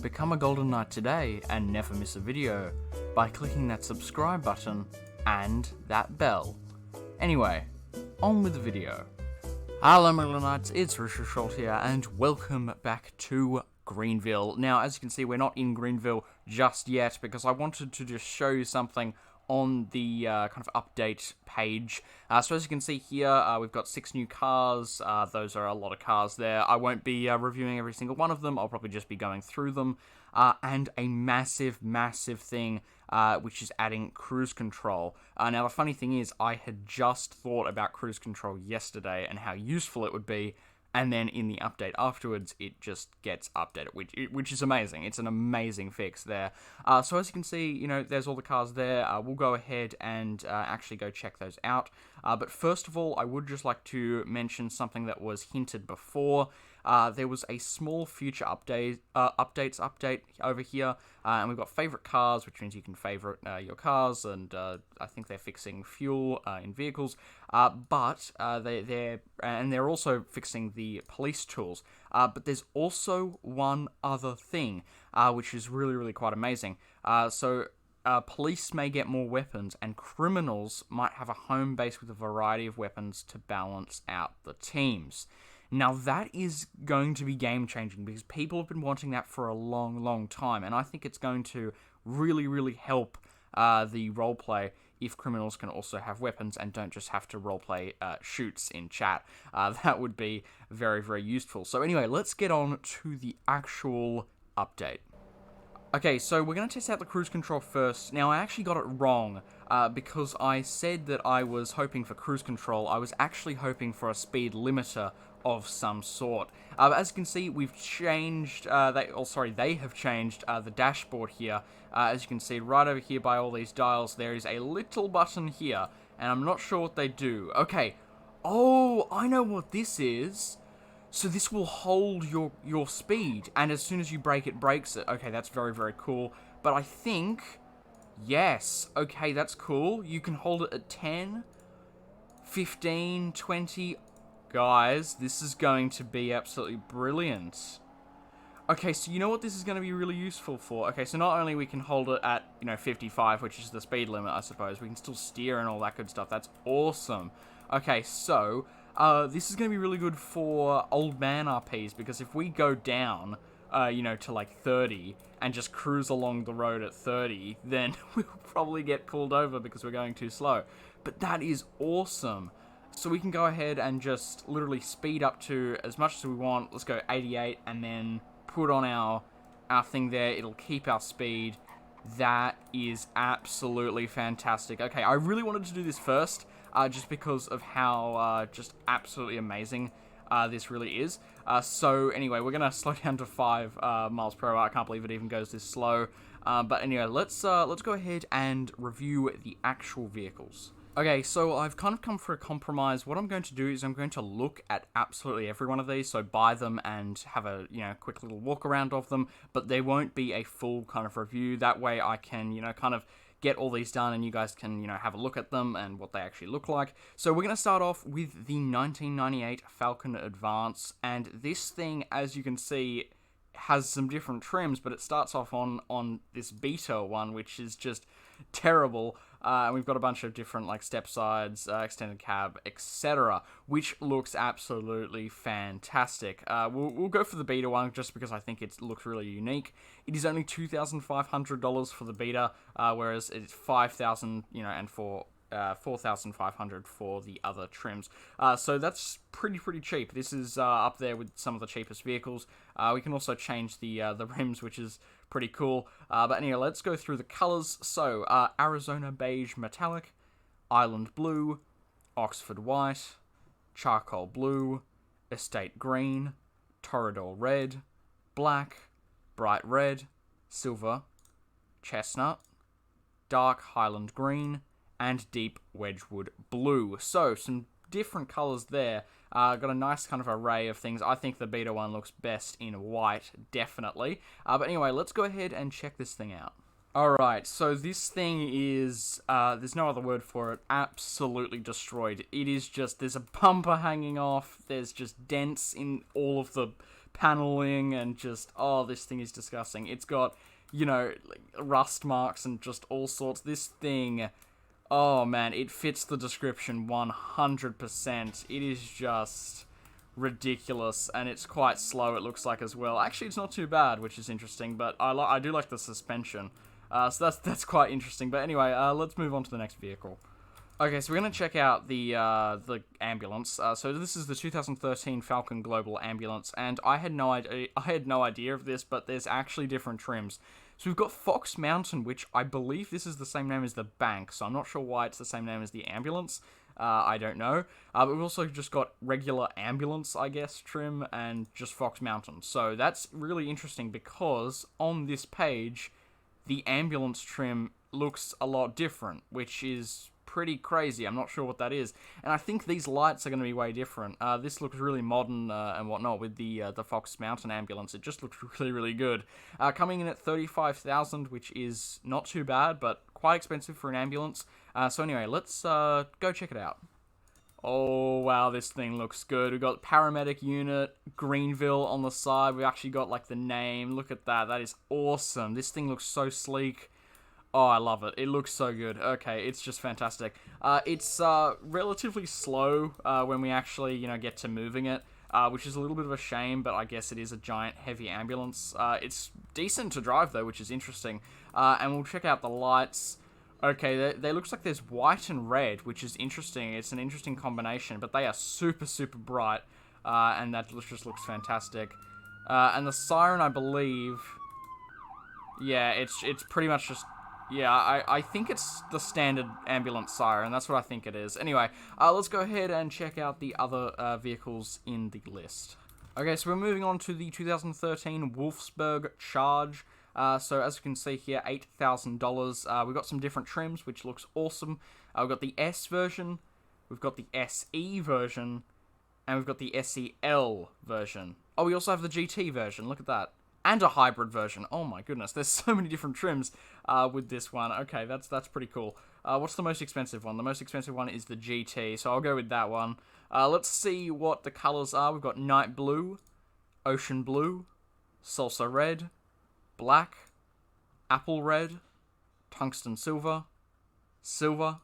Become a Golden Knight today and never miss a video by clicking that subscribe button and that bell. Anyway, on with the video. Hello my Golden Knights, it's Richy here and welcome back to Greenville. Now as you can see, we're not in Greenville just yet because I wanted to just show you something on the kind of update page. So as you can see here, we've got 6 new cars. Those are a lot of cars there. I won't be reviewing every single one of them. I'll probably just be going through them. And a massive thing, which is adding cruise control. Now the funny thing is, I had just thought about cruise control yesterday and how useful it would be. And then in the update afterwards, it just gets updated, which is amazing. It's an amazing fix there. So as you can see, you know, there's all the cars there. We'll go ahead and actually go check those out. But first of all, I would just like to mention something that was hinted before. There was a small future update over here, and we've got favorite cars, which means you can favorite your cars, and I think they're fixing fuel in vehicles, but they're also fixing the police tools. But there's also one other thing, which is really quite amazing. Police may get more weapons, and criminals might have a home base with a variety of weapons to balance out the teams. Now, that is going to be game-changing, because people have been wanting that for a long time, and I think it's going to really help the roleplay if criminals can also have weapons and don't just have to roleplay shoots in chat. That would be very useful. So anyway, let's get on to the actual update. Okay, so we're going to test out the cruise control first. Now, I actually got it wrong, because I said that I was hoping for cruise control. I was actually hoping for a speed limiter of some sort. As you can see, we've changed, they have changed the dashboard here. As you can see, right over here by all these dials, there is a little button here, and I'm not sure what they do. Okay, oh, I know what this is. So this will hold your speed, and as soon as you brake, it brakes it. Okay, that's very cool. But I think, yes, okay, that's cool. You can hold it at 10, 15, 20. Guys, this is going to be absolutely brilliant. Okay, so you know what this is going to be really useful for? Okay, so not only we can hold it at, 55, which is the speed limit, I suppose. We can still steer and all that good stuff. That's awesome. Okay, so this is going to be really good for old man RPs, because if we go down, to like 30 and just cruise along the road at 30, then we'll probably get pulled over because we're going too slow. But that is awesome. So we can go ahead and just literally speed up to as much as we want. Let's go 88 and then put on our thing there. It'll keep our speed. That is absolutely fantastic. Okay, I really wanted to do this first, just because of how just absolutely amazing this really is. So anyway, we're gonna slow down to 5 miles per hour. I can't believe it even goes this slow. But anyway, let's go ahead and review the actual vehicles. Okay, so I've kind of come for a compromise. What I'm going to do is I'm going to look at absolutely every one of these, so buy them and have a, quick little walk around of them, but there won't be a full kind of review. That way I can, kind of get all these done and you guys can, have a look at them and what they actually look like. So we're going to start off with the 1998 Falcon Advance, and this thing, as you can see, has some different trims, but it starts off on this beta one, which is just terrible. And we've got a bunch of different like step sides, extended cab, etc., which looks absolutely fantastic. We'll go for the beta one just because I think it looks really unique. It is only $2,500 for the beta, whereas it's $5,000, and for $4,500 for the other trims. So that's pretty cheap. This is up there with some of the cheapest vehicles. We can also change the rims, which is pretty cool. But anyway, let's go through the colors. So Arizona Beige Metallic, Island Blue, Oxford White, Charcoal Blue, Estate Green, Torador Red, Black, Bright Red, Silver, Chestnut, Dark Highland Green, and Deep Wedgwood Blue. So, some different colors there. Got a nice kind of array of things. I think the beta one looks best in white, definitely. But anyway, let's go ahead and check this thing out. Alright, so this thing is, there's no other word for it, absolutely destroyed. It is just, there's a bumper hanging off, there's just dents in all of the paneling and just, oh, this thing is disgusting. It's got, you know, like, rust marks and just all sorts. This thing, oh man, it fits the description 100%. It is just ridiculous, and it's quite slow, it looks like, as well. Actually, it's not too bad, which is interesting, but I do like the suspension. So that's quite interesting. But anyway, let's move on to the next vehicle. Okay, so we're going to check out the ambulance. So this is the 2013 Falcon Global Ambulance, and I had no idea of this, but there's actually different trims. So we've got Fox Mountain, which I believe this is the same name as the bank, so I'm not sure why it's the same name as the ambulance. I don't know. But we've also just got regular ambulance, I guess, trim, and just Fox Mountain. So that's really interesting because on this page, the ambulance trim looks a lot different, which is pretty crazy. I'm not sure what that is. And I think these lights are going to be way different. This looks really modern and whatnot with the Fox Mountain ambulance. It just looks really, really good. Coming in at $35,000, which is not too bad, but quite expensive for an ambulance. So anyway, let's go check it out. Oh, wow, this thing looks good. We've got paramedic unit, Greenville on the side. We've actually got, like, the name. Look at that. That is awesome. This thing looks so sleek. Oh, I love it. It looks so good. Okay, it's just fantastic. It's relatively slow when we actually, you know, get to moving it, which is a little bit of a shame, but I guess it is a giant, heavy ambulance. It's decent to drive, though, which is interesting. And we'll check out the lights. Okay, they looks like there's white and red, which is interesting. It's an interesting combination, but they are super, super bright, and that just looks fantastic. And the siren, I believe, yeah, it's pretty much just... Yeah, I think it's the standard ambulance siren. That's what I think it is. Anyway, let's go ahead and check out the other vehicles in the list. Okay, so we're moving on to the 2013 Wolfsburg Charge. So as you can see here, $8,000. We've got some different trims, which looks awesome. We've got the S version, we've got the SE version, and we've got the SEL version. Oh, we also have the GT version. Look at that. And a hybrid version. Oh my goodness, there's so many different trims with this one. Okay, that's pretty cool. What's the most expensive one? The most expensive one is the GT, so I'll go with that one. Let's see what the colors are. We've got night blue, ocean blue, salsa red, black, apple red, tungsten silver, silver,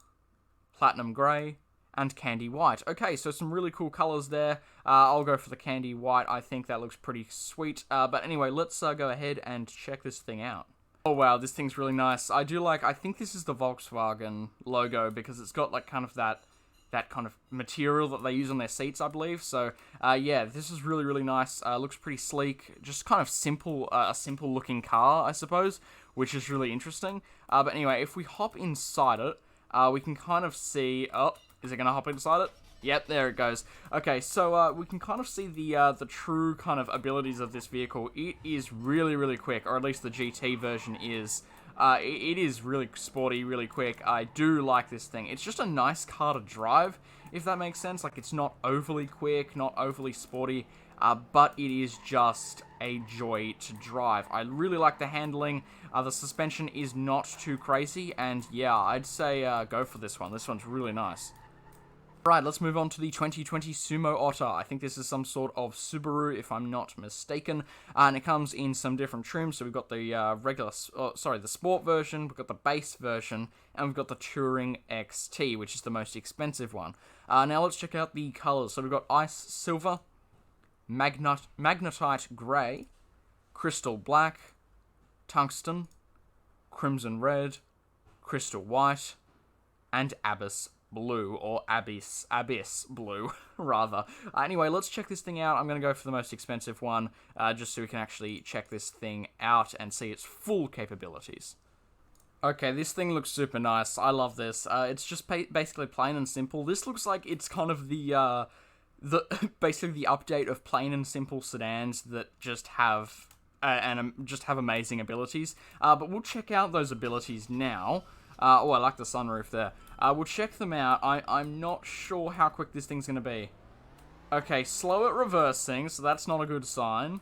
platinum grey, and candy white. Okay, so some really cool colors there. I'll go for the candy white. I think that looks pretty sweet. But anyway, let's go ahead and check this thing out. Oh wow, this thing's really nice. I think this is the Volkswagen logo because it's got like kind of that kind of material that they use on their seats, I believe. So yeah, this is really, really nice. Looks pretty sleek. Just kind of simple, a simple looking car, I suppose, which is really interesting. But anyway, if we hop inside it, we can kind of see... Oh, is it going to hop inside it? Yep, there it goes. Okay, so we can kind of see the true kind of abilities of this vehicle. It is really, really quick, or at least the GT version is. It is really sporty, really quick. I do like this thing. It's just a nice car to drive, if that makes sense. Like, it's not overly quick, not overly sporty, but it is just a joy to drive. I really like the handling. The suspension is not too crazy, and yeah, I'd say go for this one. This one's really nice. Right, let's move on to the 2020 Sumo Otter. I think this is some sort of Subaru, if I'm not mistaken. And it comes in some different trims. So we've got the the Sport version, we've got the Base version, and we've got the Touring XT, which is the most expensive one. Now let's check out the colors. So we've got Ice Silver, Magnetite Grey, Crystal Black, Tungsten, Crimson Red, Crystal White, and Abyss Blue, or Abyss Blue, rather. Anyway, let's check this thing out. I'm going to go for the most expensive one, just so we can actually check this thing out and see its full capabilities. Okay, this thing looks super nice. I love this. It's just basically plain and simple. This looks like it's kind of the basically the update of plain and simple sedans that just have amazing abilities. But we'll check out those abilities now. Oh, I like the sunroof there. We'll check them out. I'm not sure how quick this thing's going to be. Okay, slow at reversing, so that's not a good sign.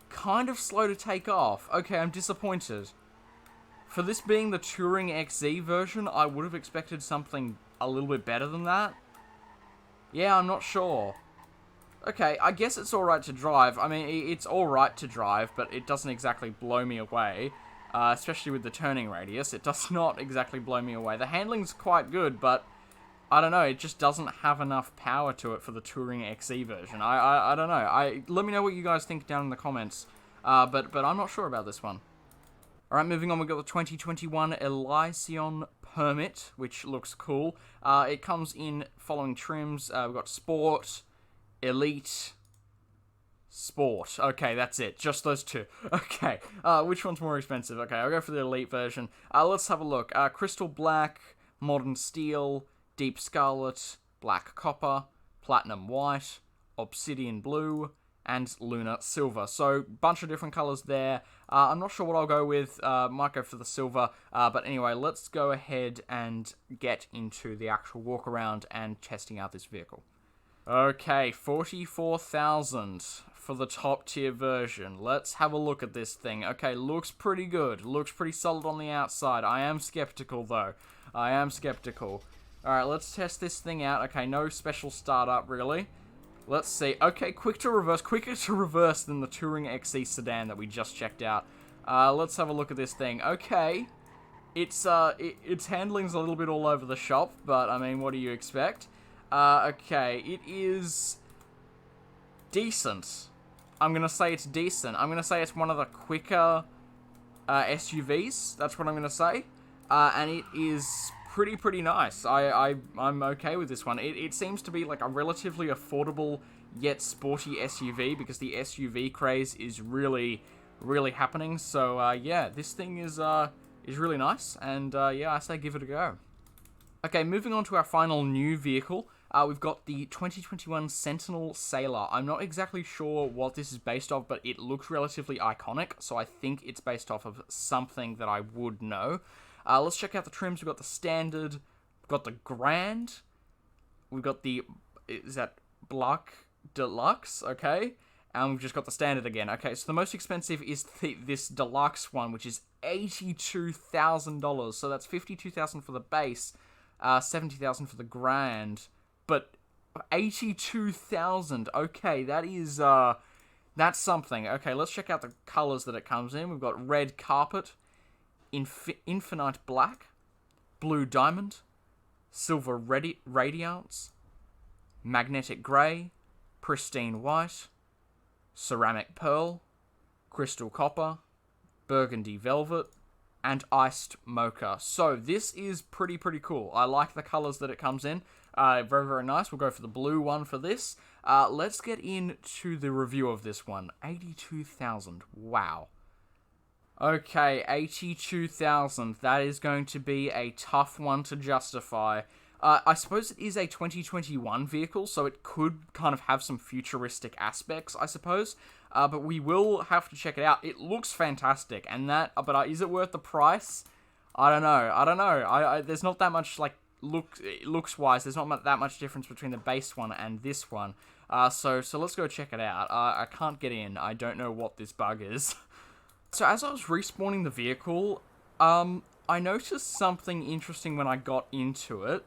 Kind of slow to take off. Okay, I'm disappointed. For this being the Touring XZ version, I would have expected something a little bit better than that. Yeah, I'm not sure. Okay, I guess it's alright to drive. I mean, it's alright to drive, but it doesn't exactly blow me away. Especially with the turning radius. It does not exactly blow me away. The handling's quite good, but I don't know, it just doesn't have enough power to it for the Touring XE version. I don't know. Let me know what you guys think down in the comments. But I'm not sure about this one. Alright, moving on, we've got the 2021 Eliseon Permit, which looks cool. It comes in following trims. We've got Sport, Elite, Sport. Okay, that's it. Just those two. Okay, which one's more expensive? Okay, I'll go for the Elite version. Let's have a look. Crystal Black, Modern Steel, Deep Scarlet, Black Copper, Platinum White, Obsidian Blue, and Lunar Silver. So, bunch of different colours there. I'm not sure what I'll go with. Might go for the silver. But anyway, let's go ahead and get into the actual walk around and testing out this vehicle. Okay, 44,000 for the top tier version. Let's have a look at this thing. Okay, looks pretty good. Looks pretty solid on the outside. I am skeptical though. I am skeptical. Alright, let's test this thing out. Okay, no special startup really. Let's see. Okay, quicker to reverse than the Touring XE sedan that we just checked out. Let's have a look at this thing. Okay. Its handling's a little bit all over the shop, but I mean, what do you expect? Okay, it is decent. I'm gonna say it's decent. I'm gonna say it's one of the quicker SUVs. That's what I'm gonna say. And it is pretty nice. I'm okay with this one. It seems to be like a relatively affordable yet sporty SUV because the SUV craze is really happening. So yeah, this thing is really nice, and yeah, I say give it a go. Okay, moving on to our final new vehicle. We've got the 2021 Sentinel Sailor. I'm not exactly sure what this is based off, but it looks relatively iconic, so I think it's based off of something that I would know. Let's check out the trims. We've got the Standard, we've got the Grand, we've got the, is that Black Deluxe, okay? And we've just got the Standard again. Okay, so the most expensive is this Deluxe one, which is $82,000. So that's $52,000 for the base, $70,000 for the Grand, but $82,000. Okay, that is that's something. Okay, let's check out the colors that it comes in. We've got red carpet, infinite black, blue diamond, silver radiance, magnetic grey, pristine white, ceramic pearl, crystal copper, burgundy velvet, and iced mocha. So this is pretty cool. I like the colors that it comes in. Very nice. We'll go for the blue one for this. Let's get into the review of this one. 82,000. Wow. Okay, 82,000. That is going to be a tough one to justify. I suppose it is a 2021 vehicle, so it could kind of have some futuristic aspects, I suppose. But we will have to check it out. It looks fantastic, and but is it worth the price? I don't know. There's not that much, like, looks-wise, there's not that much difference between the base one and this one. So let's go check it out. I can't get in. I don't know what this bug is. So as I was respawning the vehicle, I noticed something interesting when I got into it.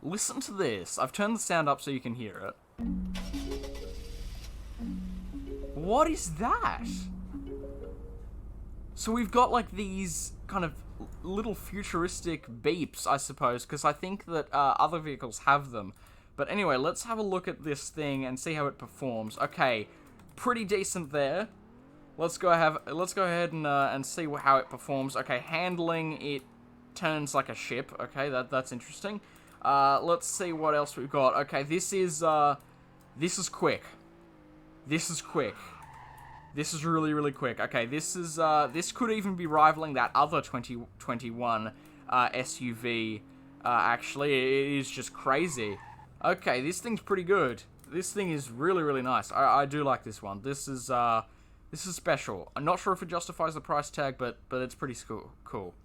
Listen to this. I've turned the sound up so you can hear it. What is that? So we've got like these kind of little futuristic beeps, I suppose, because I think that other vehicles have them. But anyway, let's have a look at this thing and see how it performs. Okay, pretty decent there. Let's go ahead and see how it performs. Okay, handling, it turns like a ship. Okay, that's interesting. Let's see what else we've got. Okay, this is quick. This is quick. This is really quick. Okay, this could even be rivaling that other 2021 SUV. Actually, it is just crazy. Okay, this thing's pretty good. This thing is really nice. I do like this one. This is special. I'm not sure if it justifies the price tag, but it's pretty cool.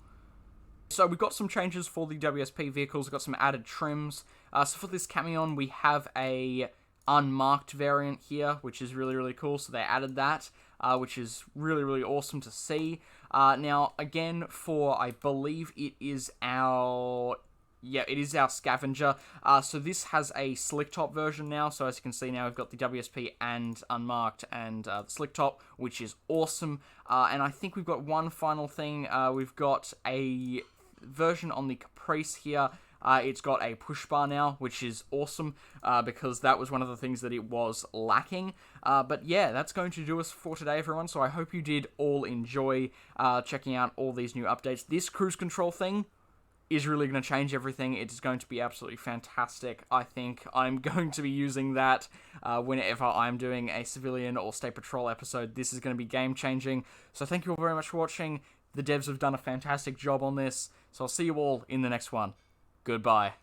So we've got some changes for the WSP vehicles. We've got some added trims. So for this Camion, we have a unmarked variant here, which is really cool. So they added that, which is really awesome to see. Now, again, for, I believe it is our Yeah, it is our scavenger. So this has a slick top version now. So as you can see now, we've got the WSP and unmarked and the slick top, which is awesome. And I think we've got one final thing. We've got a version on the Caprice here. It's got a push bar now, which is awesome, because that was one of the things that it was lacking. But yeah, that's going to do us for today, everyone. So I hope you did all enjoy checking out all these new updates. This cruise control thing is really going to change everything. It is going to be absolutely fantastic. I think I'm going to be using that whenever I'm doing a civilian or state patrol episode. This is going to be game-changing. So thank you all very much for watching. The devs have done a fantastic job on this. So I'll see you all in the next one. Goodbye.